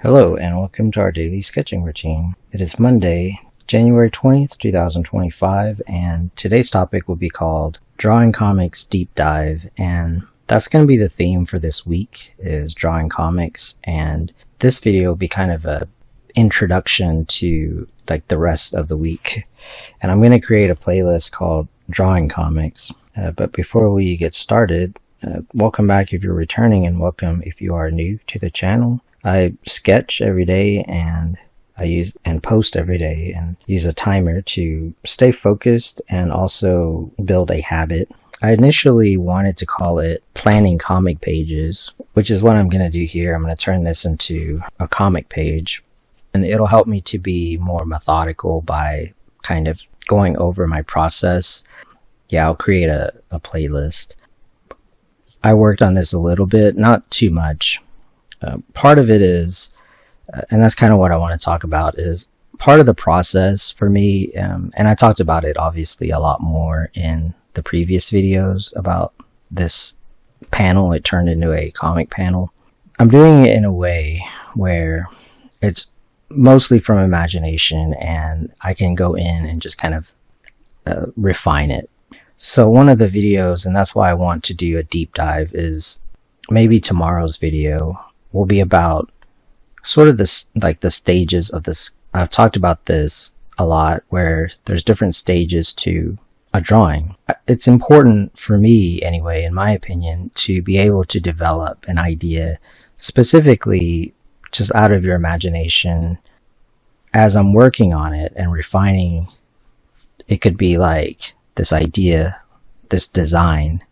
Hello and welcome to our daily sketching routine. It is Monday, January 20th, 2025, and today's topic will be called Drawing Comics Deep Dive, and that's going to be the theme for this week, is drawing comics, and this video will be kind of a introduction to like the rest of the week. And I'm going to create a playlist called Drawing Comics. But before we get started, welcome back if you're returning, and welcome if you are new to the channel. I sketch every day and I use and post every day and use a timer to stay focused and also build a habit. I initially wanted to call it Planning Comic Pages, which is what I'm going to do here. I'm going to turn this into a comic page, and it'll help me to be more methodical by kind of going over my process. Yeah, I'll create a playlist. I worked on this a little bit, not too much. Part of it is, and that's kind of what I want to talk about, is part of the process for me, and I talked about it obviously a lot more in the previous videos about this panel. It turned into a comic panel. I'm doing it in a way where it's mostly from imagination and I can go in and just kind of refine it. So one of the videos, and that's why I want to do a deep dive, is maybe tomorrow's video will be about sort of this, like the stages of this. I've talked about this a lot, where there's different stages to a drawing. It's important for me anyway, in my opinion, to be able to develop an idea specifically just out of your imagination as I'm working on it and refining. It could be like this idea, this design,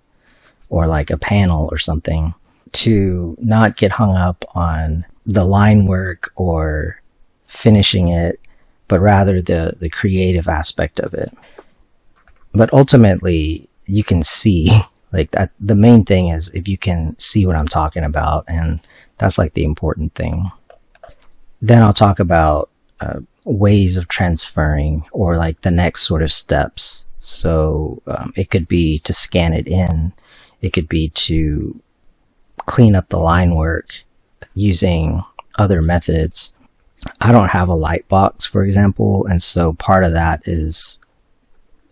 or like a panel or something, to not get hung up on the line work or finishing it, but rather the creative aspect of it. But ultimately, you can see, like, that the main thing is if you can see what I'm talking about, and that's like the important thing. Then I'll talk about ways of transferring, or like the next sort of steps. So it could be to scan it in, it could be to clean up the line work using other methods. I don't have a light box, for example, and so part of that is,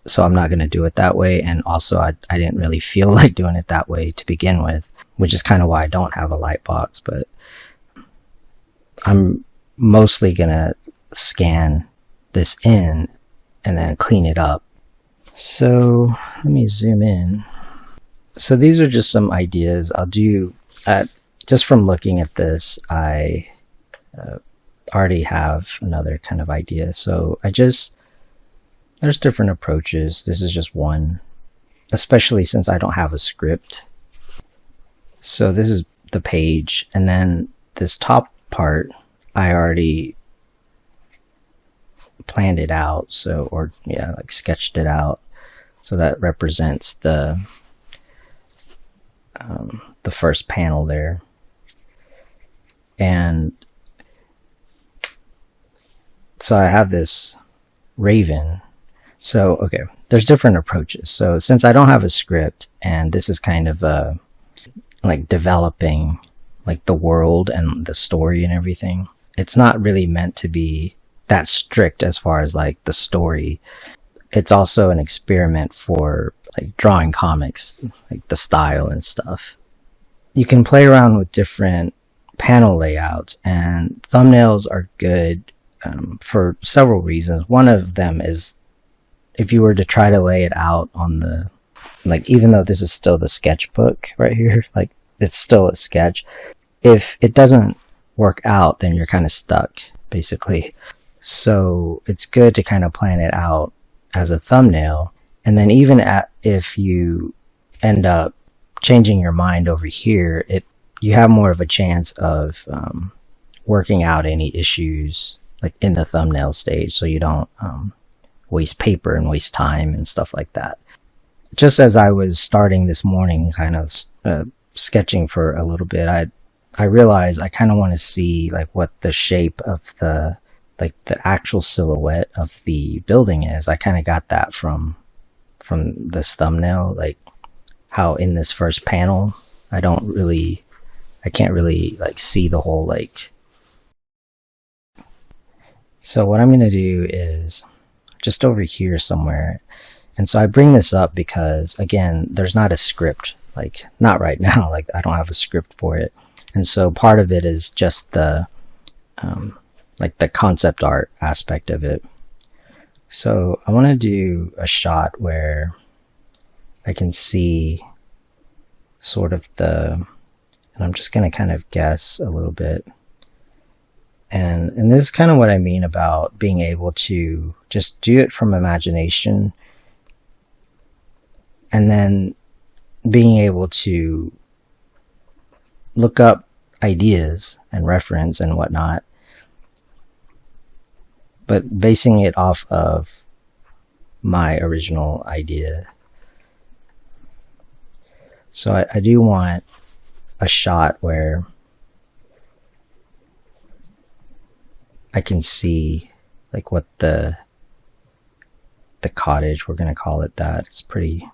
so I'm not going to do it that way, and also I didn't really feel like doing it that way to begin with, which is kind of why I don't have a light box. But I'm mostly going to scan this in and then clean it up. So let me zoom in. So these are just some ideas I'll do. Just from looking at this, I already have another kind of idea. So there's different approaches. This is just one, especially since I don't have a script. So this is the page, and then this top part, I already planned it out. So, or yeah, like sketched it out. So that represents the first panel there. And so I have this raven. So, okay, there's different approaches. So since I don't have a script, and this is kind of like developing like the world and the story and everything, it's not really meant to be that strict as far as like the story. It's also an experiment for like drawing comics, like the style and stuff. You can play around with different panel layouts, and thumbnails are good for several reasons. One of them is if you were to try to lay it out on the, like, even though this is still the sketchbook right here, like it's still a sketch, if it doesn't work out, then you're kind of stuck basically. So it's good to kind of plan it out as a thumbnail, and then even if you end up changing your mind over here, you have more of a chance of working out any issues like in the thumbnail stage, so you don't waste paper and waste time and stuff like that. Just as I was starting this morning, kind of sketching for a little bit, I realized I kind of want to see like what the shape of the actual silhouette of the building is. I kind of got that from this thumbnail, like how in this first panel I can't really like see the whole like So what I'm going to do is just over here somewhere. And so I bring this up because, again, there's not a script, like not right now, like I don't have a script for it. And so part of it is just the like the concept art aspect of it. So I want to do a shot where I can see sort of and I'm just going to kind of guess a little bit. And this is kind of what I mean about being able to just do it from imagination, and then being able to look up ideas and reference and whatnot, but basing it off of my original idea. So I do want a shot where I can see like what the cottage, we're gonna call it that. It's pretty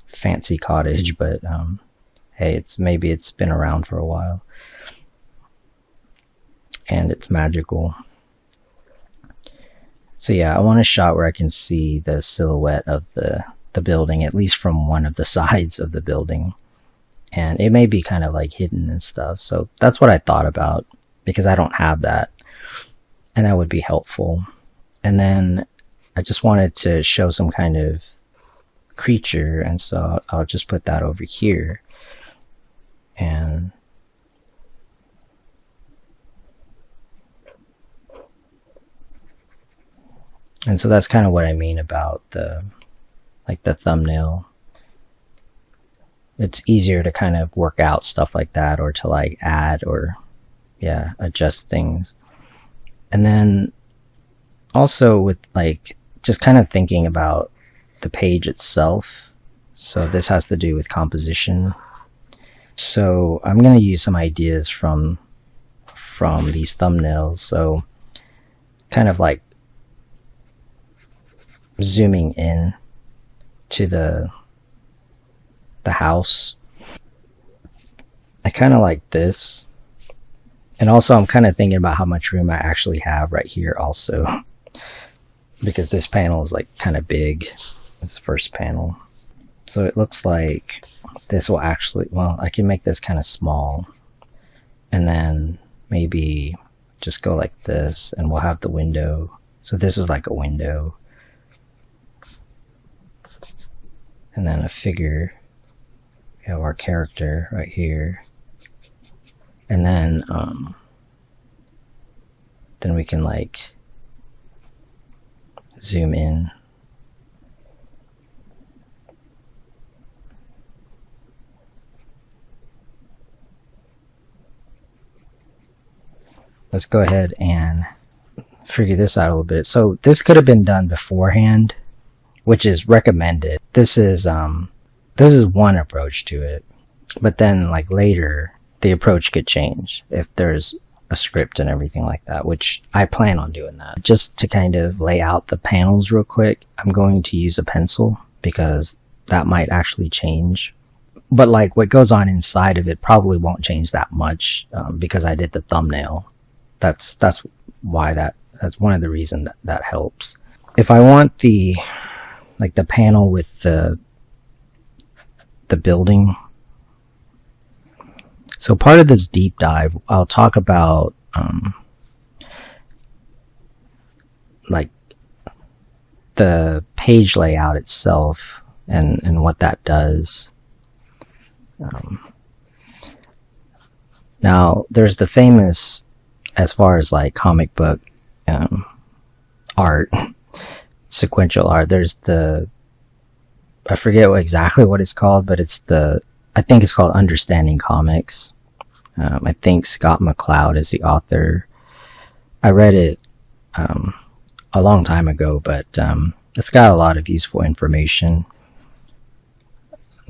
fancy cottage, but hey, maybe it's been around for a while and it's magical. So yeah, I want a shot where I can see the silhouette of the building, at least from one of the sides of the building, and it may be kind of like hidden and stuff. So that's what I thought about, because I don't have that, and that would be helpful. And then I just wanted to show some kind of creature, and so I'll just put that over here. And so that's kind of what I mean about the thumbnail. It's easier to kind of work out stuff like that, or to like add or adjust things. And then also with like just kind of thinking about the page itself. So this has to do with composition. So I'm going to use some ideas from these thumbnails. So kind of like zooming in to the house. I kind of like this. And also I'm kind of thinking about how much room I actually have right here also, because this panel is like kind of big, this first panel. So it looks like this will actually, well, I can make this kind of small, and then maybe just go like this, and we'll have the window. So this is like a window, and then a figure. We have our character right here, and then we can like zoom in. Let's go ahead and figure this out a little bit. So this could have been done beforehand, which is recommended. This is one approach to it, but then like later the approach could change if there's a script and everything like that, which I plan on doing that. Just to kind of lay out the panels real quick, I'm going to use a pencil because that might actually change. But like what goes on inside of it probably won't change that much because I did the thumbnail. That's why that's one of the reasons that helps. If I want the panel with the building, so part of this deep dive, I'll talk about like the page layout itself and what that does. Now there's the famous, as far as like comic book art, sequential art, there's I forget exactly what it's called, but I think it's called Understanding Comics. I think Scott McCloud is the author. I read it a long time ago, but it's got a lot of useful information.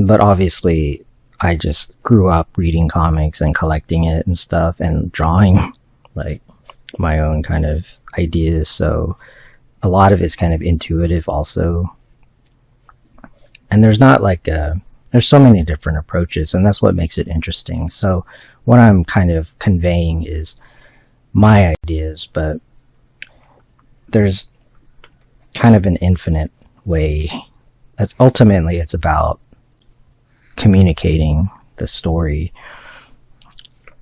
But obviously, I just grew up reading comics and collecting it and stuff, and drawing like my own kind of ideas. So a lot of it's kind of intuitive also. And there's not like there's so many different approaches, and that's what makes it interesting. So what I'm kind of conveying is my ideas, but there's kind of an infinite way. Ultimately, it's about communicating the story.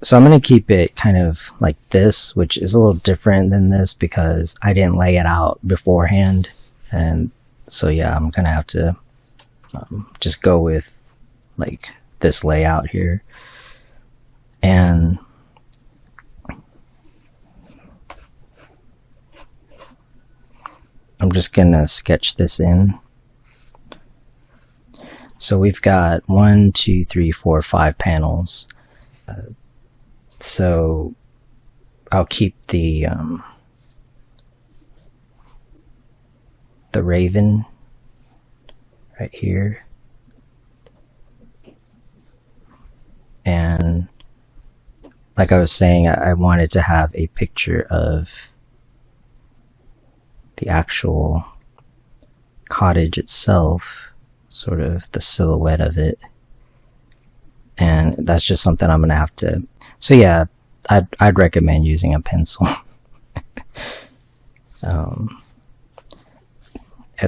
So I'm going to keep it kind of like this, which is a little different than this because I didn't lay it out beforehand. And so yeah, I'm going to have to just go with like this layout here. And I'm just going to sketch this in. So we've got 1, 2, 3, 4, 5 panels. So I'll keep the raven right here, and like I was saying, I wanted to have a picture of the actual cottage itself, sort of the silhouette of it, and that's just something I'm gonna have to. So yeah, I'd recommend using a pencil, at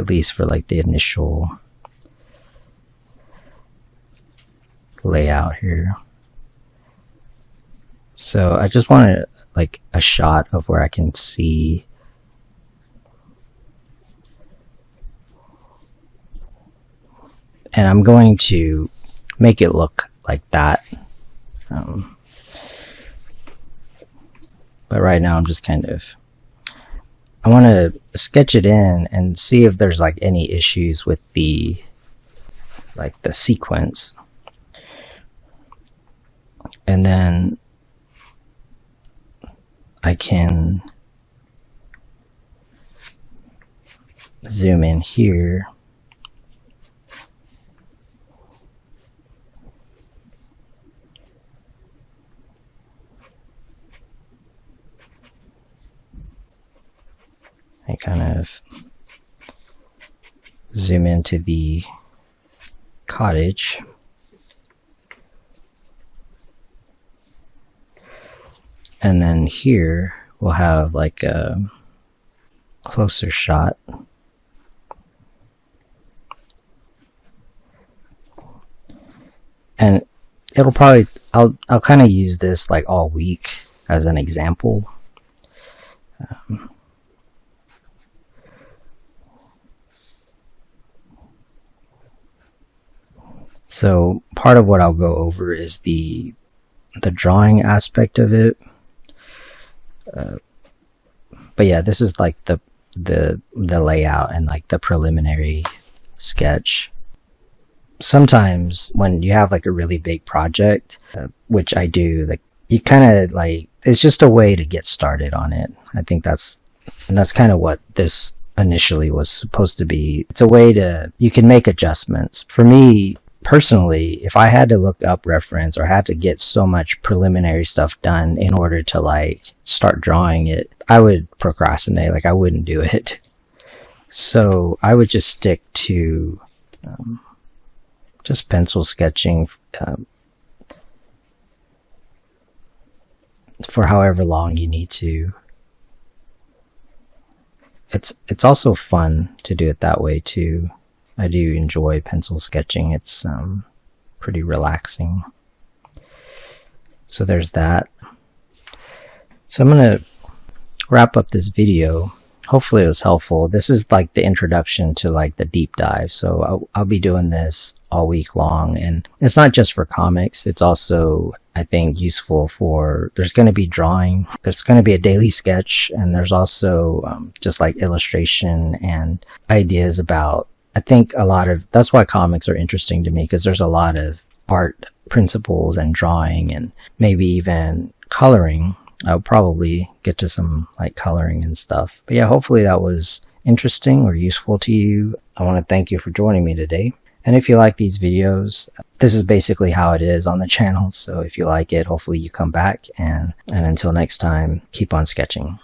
least for like the initial layout here. So I just wanted like a shot of where I can see and I'm going to make it look like that. But right now I'm just kind of, I want to sketch it in and see if there's like any issues with the sequence. And then I can zoom in here. I kind of zoom into the cottage. And then here we'll have like a closer shot. And it'll probably, I'll kind of use this like all week as an example. So part of what I'll go over is the drawing aspect of it. But yeah, this is like the layout and like the preliminary sketch. Sometimes when you have like a really big project, which I do, like you kind of like, it's just a way to get started on it. I think that's kind of what this initially was supposed to be. It's a way to, you can make adjustments. For me personally, if I had to look up reference or had to get so much preliminary stuff done in order to like start drawing it, I would procrastinate. Like I wouldn't do it. So I would just stick to just pencil sketching for however long you need to. It's also fun to do it that way too. I do enjoy pencil sketching. It's pretty relaxing. So there's that. So I'm going to wrap up this video. Hopefully it was helpful. This is like the introduction to like the deep dive. So I'll be doing this all week long, and it's not just for comics. It's also, I think, useful for, there's going to be drawing. There's going to be a daily sketch, and there's also just like illustration and ideas about, I think a lot of, that's why comics are interesting to me, because there's a lot of art principles and drawing and maybe even coloring. I'll probably get to some like coloring and stuff. But yeah, hopefully that was interesting or useful to you. I want to thank you for joining me today. And if you like these videos, this is basically how it is on the channel. So if you like it, hopefully you come back, and until next time, keep on sketching.